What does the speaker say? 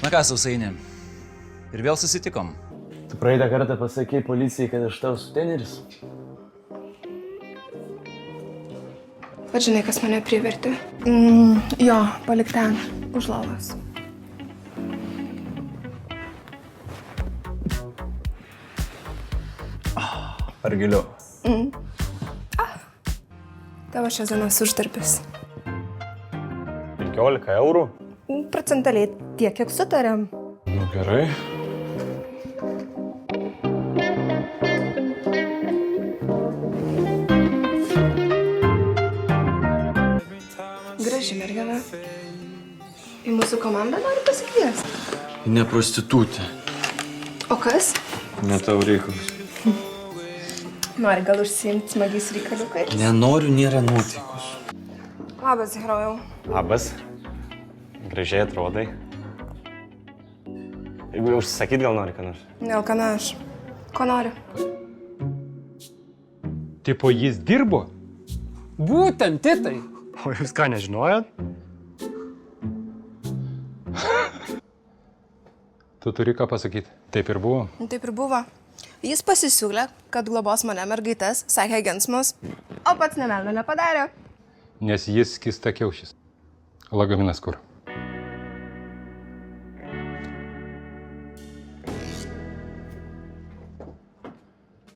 Na ką, sausainė? Ir vėl susitikom. Tu praeitą kartą pasakei policijai, kad aš tau suteneris. Bet žinai, kas mane privertė? Jo, palik ten, už lovos. Ar giliau? Tavo šios dienos uždarbis. 15 eurų? Procentaliai tiek, kiek sutarėm. Nu gerai. Graži mergina. Į mūsų komandą nori pasikviesti. Ne prostitutė. O kas? Ne tau reikalus. Nori gal užsiimti smagiais reikaliukais? Nenoriu, nėra nuotaikos. Labas, herojau. Labas. Gražiai atrodai. Jeigu užsakyt gal nori ką nors? Gal ką aš. Ko nori? Tipo, jis dirbo? Būtent, titai. O jūs ką, nežinojot? Tu turi ką pasakyti. Taip ir buvo. Taip ir buvo. Jis pasisiūlė, kad globos mane mergaitės, sakė Gensmus, o pats nemelno nepadarė. Nes jis skista kiaušis. Lagaminas kur?